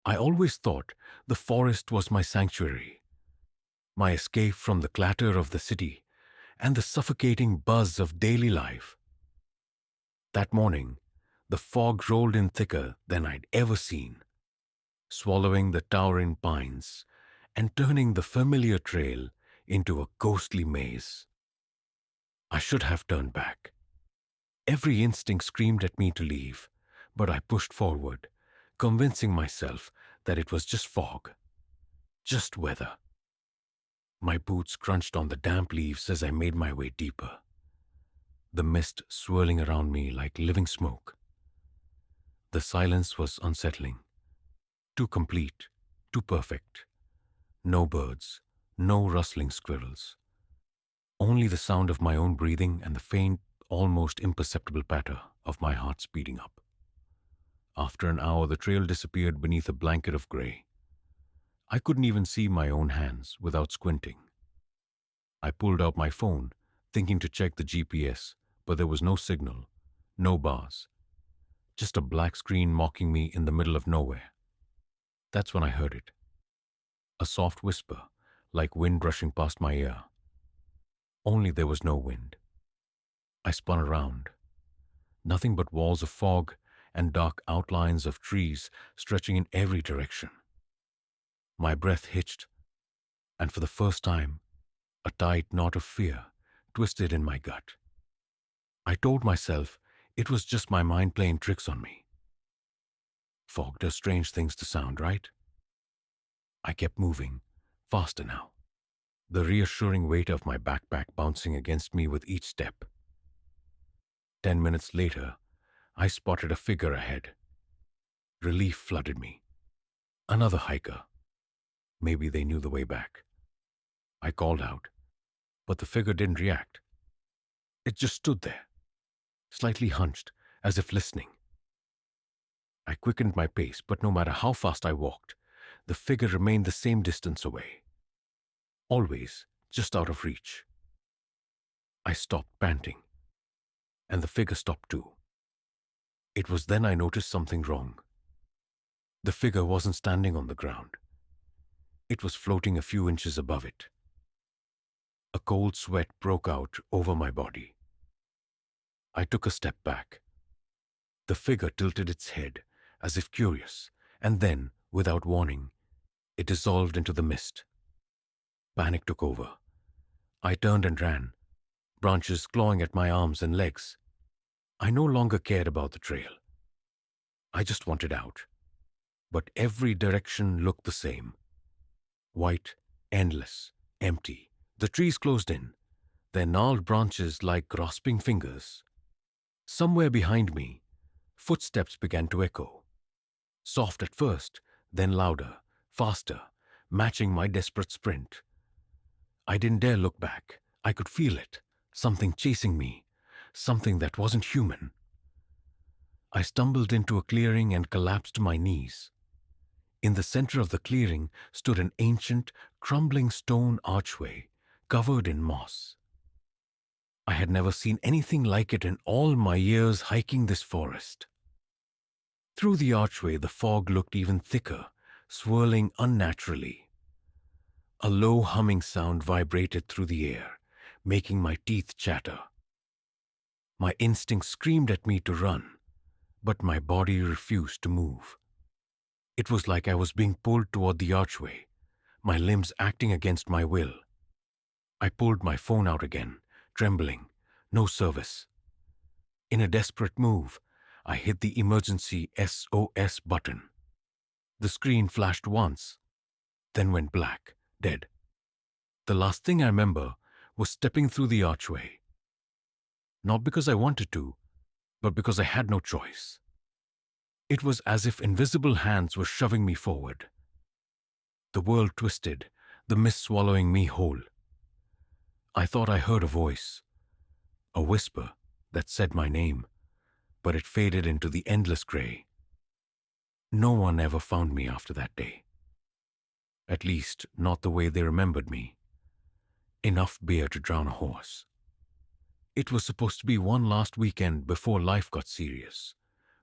I always thought the forest was my sanctuary, my escape from the clatter of the city and the suffocating buzz of daily life. That morning, the fog rolled in thicker than I'd ever seen, swallowing the towering pines and turning the familiar trail into a ghostly maze. I should have turned back. Every instinct screamed at me to leave, but I pushed forward, convincing myself that it was just fog, just weather. My boots crunched on the damp leaves as I made my way deeper, the mist swirling around me like living smoke. The silence was unsettling, too complete, too perfect. No birds, no rustling squirrels. Only the sound of my own breathing and the faint, almost imperceptible patter of my heart speeding up. After an hour, the trail disappeared beneath a blanket of gray. I couldn't even see my own hands without squinting. I pulled out my phone, thinking to check the GPS, but there was no signal, no bars, just a black screen mocking me in the middle of nowhere. That's when I heard it. A soft whisper, like wind rushing past my ear. Only there was no wind. I spun around. Nothing but walls of fog and dark outlines of trees stretching in every direction. My breath hitched, and for the first time, a tight knot of fear twisted in my gut. I told myself it was just my mind playing tricks on me. Fog does strange things to sound, right? I kept moving, faster now, the reassuring weight of my backpack bouncing against me with each step. 10 minutes later, I spotted a figure ahead. Relief flooded me. Another hiker. Maybe they knew the way back. I called out, but the figure didn't react. It just stood there, slightly hunched, as if listening. I quickened my pace, but no matter how fast I walked, the figure remained the same distance away. Always just out of reach. I stopped, panting, and the figure stopped too. It was then I noticed something wrong. The figure wasn't standing on the ground. It was floating a few inches above it. A cold sweat broke out over my body. I took a step back. The figure tilted its head, as if curious, and then, without warning, it dissolved into the mist. Panic took over. I turned and ran, branches clawing at my arms and legs. I no longer cared about the trail. I just wanted out. But every direction looked the same. White, endless, empty. The trees closed in, their gnarled branches like grasping fingers. Somewhere behind me, footsteps began to echo. Soft at first, then louder, faster, matching my desperate sprint. I didn't dare look back. I could feel it. Something chasing me. Something that wasn't human. I stumbled into a clearing and collapsed to my knees. In the center of the clearing stood an ancient, crumbling stone archway covered in moss. I had never seen anything like it in all my years hiking this forest. Through the archway, the fog looked even thicker, swirling unnaturally. A low humming sound vibrated through the air, making my teeth chatter. My instinct screamed at me to run, but my body refused to move. It was like I was being pulled toward the archway, my limbs acting against my will. I pulled my phone out again, trembling, no service. In a desperate move, I hit the emergency SOS button. The screen flashed once, then went black, dead. The last thing I remember was stepping through the archway. Not because I wanted to, but because I had no choice. It was as if invisible hands were shoving me forward. The world twisted, the mist swallowing me whole. I thought I heard a voice, a whisper that said my name, but it faded into the endless gray. No one ever found me after that day. At least, not the way they remembered me. Enough beer to drown a horse. It was supposed to be one last weekend before life got serious,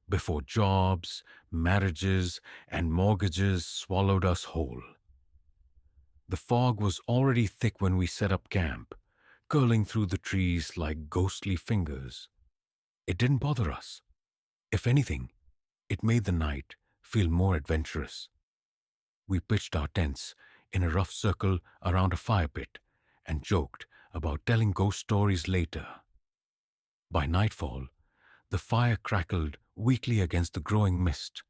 before jobs, marriages, and mortgages swallowed us whole. The fog was already thick when we set up camp, curling through the trees like ghostly fingers. It didn't bother us. If anything, it made the night feel more adventurous. We pitched our tents in a rough circle around a fire pit and joked about telling ghost stories later. By nightfall, the fire crackled weakly against the growing mist.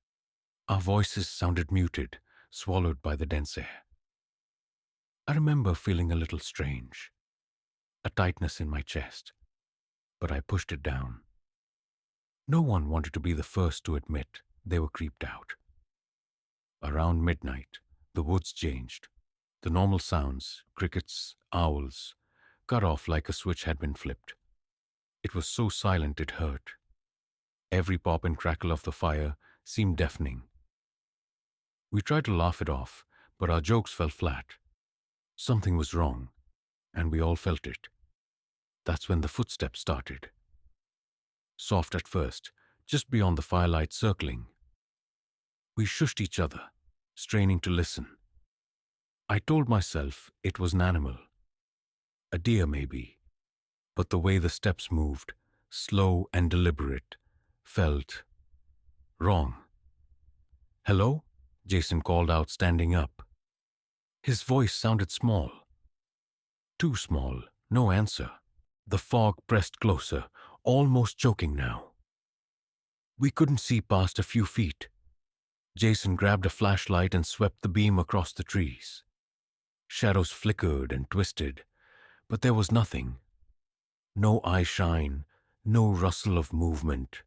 Our voices sounded muted, swallowed by the dense air. I remember feeling a little strange, a tightness in my chest, but I pushed it down. No one wanted to be the first to admit they were creeped out. Around midnight, the woods changed. The normal sounds, crickets, owls, cut off like a switch had been flipped. It was so silent it hurt. Every pop and crackle of the fire seemed deafening. We tried to laugh it off, but our jokes fell flat. Something was wrong, and we all felt it. That's when the footsteps started. Soft at first, just beyond the firelight circling. We shushed each other, straining to listen. I told myself it was an animal. A deer, maybe. But the way the steps moved, slow and deliberate, felt wrong. "Hello?" Jason called out, standing up. His voice sounded small. Too small, no answer. The fog pressed closer, almost choking now. We couldn't see past a few feet. Jason grabbed a flashlight and swept the beam across the trees. Shadows flickered and twisted, but there was nothing. No eye shine, no rustle of movement.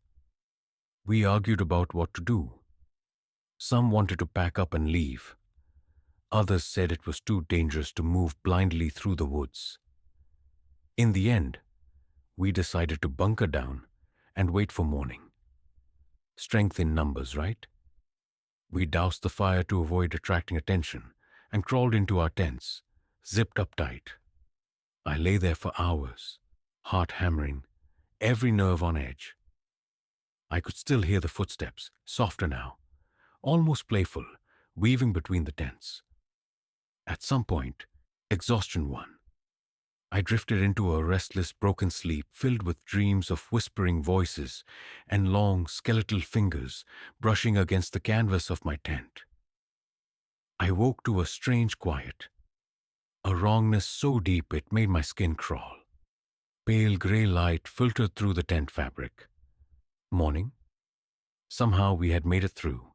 We argued about what to do. Some wanted to pack up and leave. Others said it was too dangerous to move blindly through the woods. In the end, we decided to bunker down and wait for morning. Strength in numbers, right? We doused the fire to avoid attracting attention and crawled into our tents, zipped up tight. I lay there for hours, heart hammering, every nerve on edge. I could still hear the footsteps, softer now, almost playful, weaving between the tents. At some point, exhaustion won. I drifted into a restless, broken sleep filled with dreams of whispering voices and long, skeletal fingers brushing against the canvas of my tent. I woke to a strange quiet, a wrongness so deep it made my skin crawl. Pale gray light filtered through the tent fabric. Morning? Somehow we had made it through.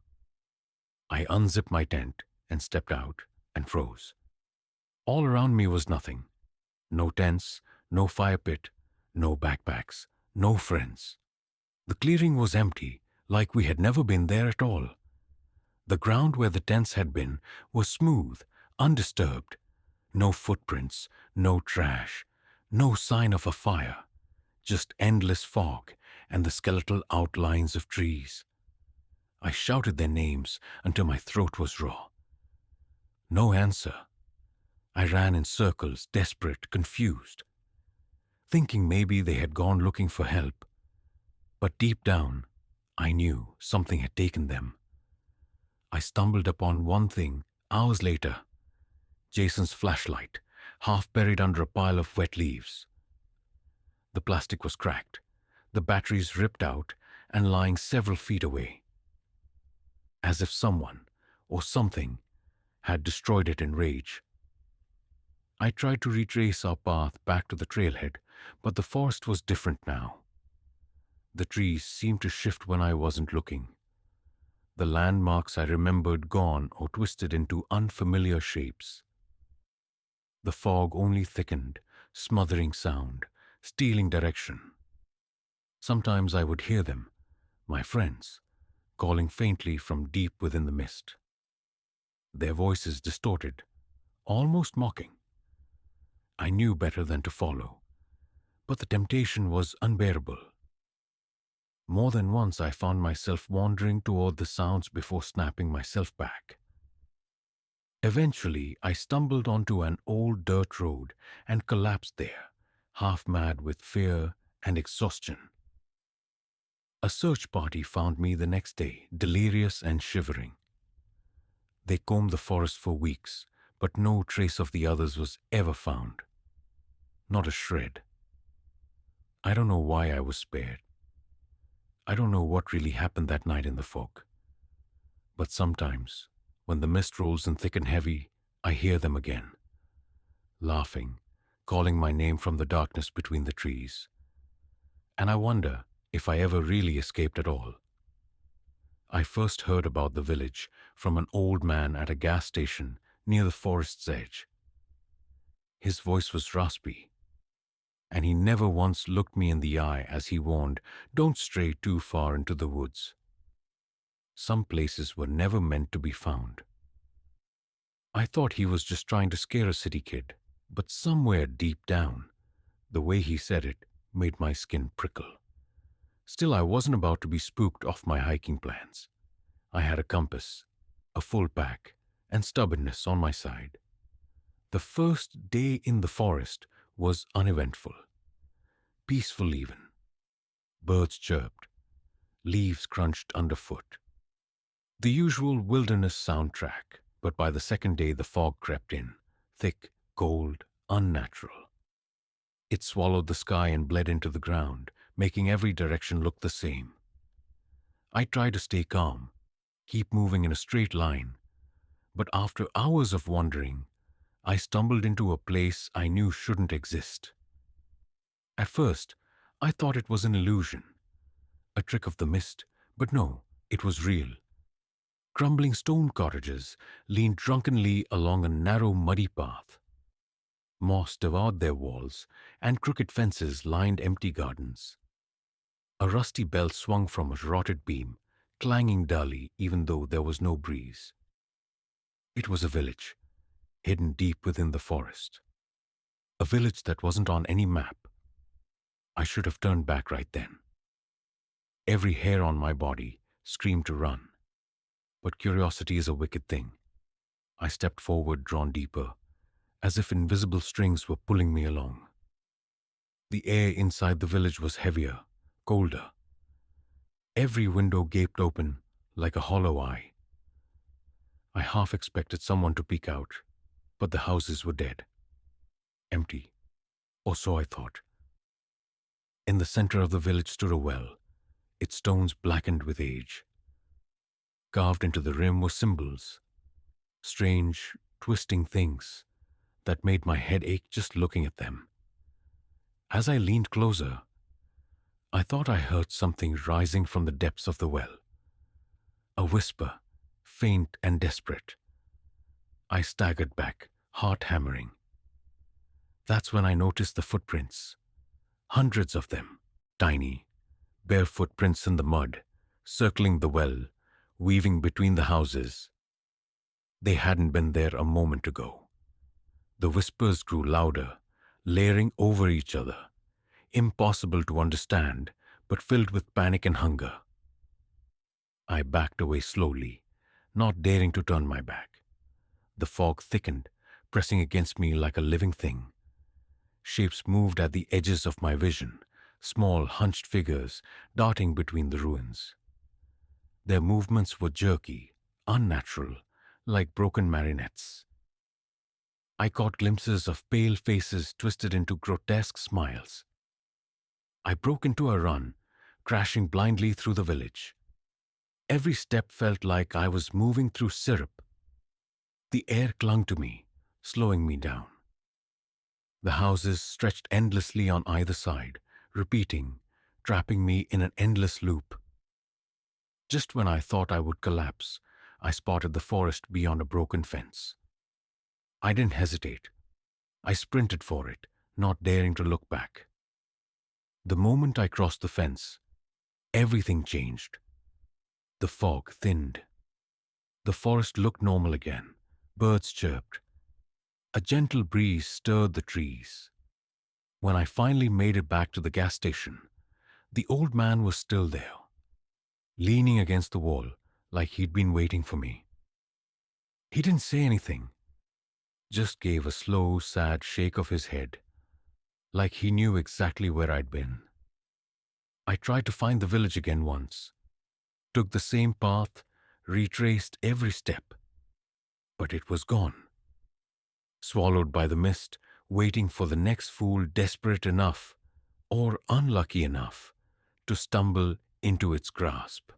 I unzipped my tent and stepped out and froze. All around me was nothing. No tents, no fire pit, no backpacks, no friends. The clearing was empty, like we had never been there at all. The ground where the tents had been was smooth, undisturbed. No footprints, no trash, no sign of a fire. Just endless fog and the skeletal outlines of trees. I shouted their names until my throat was raw. No answer. I ran in circles, desperate, confused, thinking maybe they had gone looking for help. But deep down, I knew something had taken them. I stumbled upon one thing hours later. Jason's flashlight, half buried under a pile of wet leaves. The plastic was cracked, the batteries ripped out and lying several feet away. As if someone, or something, had destroyed it in rage. I tried to retrace our path back to the trailhead, but the forest was different now. The trees seemed to shift when I wasn't looking. The landmarks I remembered gone or twisted into unfamiliar shapes. The fog only thickened, smothering sound, stealing direction. Sometimes I would hear them, my friends, calling faintly from deep within the mist. Their voices distorted, almost mocking. I knew better than to follow, but the temptation was unbearable. More than once I found myself wandering toward the sounds before snapping myself back. Eventually, I stumbled onto an old dirt road and collapsed there, half mad with fear and exhaustion. A search party found me the next day, delirious and shivering. They combed the forest for weeks, but no trace of the others was ever found. Not a shred. I don't know why I was spared. I don't know what really happened that night in the fog. But sometimes, when the mist rolls in thick and heavy, I hear them again, laughing, calling my name from the darkness between the trees. And I wonder if I ever really escaped at all. I first heard about the village from an old man at a gas station near the forest's edge. His voice was raspy, and he never once looked me in the eye as he warned, "Don't stray too far into the woods." Some places were never meant to be found. I thought he was just trying to scare a city kid, but somewhere deep down, the way he said it made my skin prickle. Still, I wasn't about to be spooked off my hiking plans. I had a compass, a full pack, and stubbornness on my side. The first day in the forest was uneventful, peaceful even. Birds chirped, leaves crunched underfoot. The usual wilderness soundtrack, but by the second day the fog crept in, thick, cold, unnatural. It swallowed the sky and bled into the ground, making every direction look the same. I tried to stay calm, keep moving in a straight line, but after hours of wandering, I stumbled into a place I knew shouldn't exist. At first, I thought it was an illusion, a trick of the mist, but no, it was real. Crumbling stone cottages leaned drunkenly along a narrow, muddy path. Moss devoured their walls, and crooked fences lined empty gardens. A rusty bell swung from a rotted beam, clanging dully even though there was no breeze. It was a village, hidden deep within the forest. A village that wasn't on any map. I should have turned back right then. Every hair on my body screamed to run. But curiosity is a wicked thing. I stepped forward, drawn deeper, as if invisible strings were pulling me along. The air inside the village was heavier, colder. Every window gaped open like a hollow eye. I half expected someone to peek out, but the houses were dead. Empty, or so I thought. In the center of the village stood a well, its stones blackened with age. Carved into the rim were symbols, strange, twisting things that made my head ache just looking at them. As I leaned closer, I thought I heard something rising from the depths of the well. A whisper, faint and desperate. I staggered back, heart hammering. That's when I noticed the footprints. Hundreds of them, tiny, bare footprints in the mud, circling the well, weaving between the houses. They hadn't been there a moment ago. The whispers grew louder, layering over each other, impossible to understand, but filled with panic and hunger. I backed away slowly, not daring to turn my back. The fog thickened, pressing against me like a living thing. Shapes moved at the edges of my vision, small, hunched figures darting between the ruins. Their movements were jerky, unnatural, like broken marionettes. I caught glimpses of pale faces twisted into grotesque smiles. I broke into a run, crashing blindly through the village. Every step felt like I was moving through syrup. The air clung to me, slowing me down. The houses stretched endlessly on either side, repeating, trapping me in an endless loop. Just when I thought I would collapse, I spotted the forest beyond a broken fence. I didn't hesitate. I sprinted for it, not daring to look back. The moment I crossed the fence, everything changed. The fog thinned. The forest looked normal again. Birds chirped. A gentle breeze stirred the trees. When I finally made it back to the gas station, the old man was still there, leaning against the wall like he'd been waiting for me. He didn't say anything, just gave a slow, sad shake of his head, like he knew exactly where I'd been. I tried to find the village again once, took the same path, retraced every step, but it was gone, swallowed by the mist, waiting for the next fool desperate enough or unlucky enough to stumble into its grasp.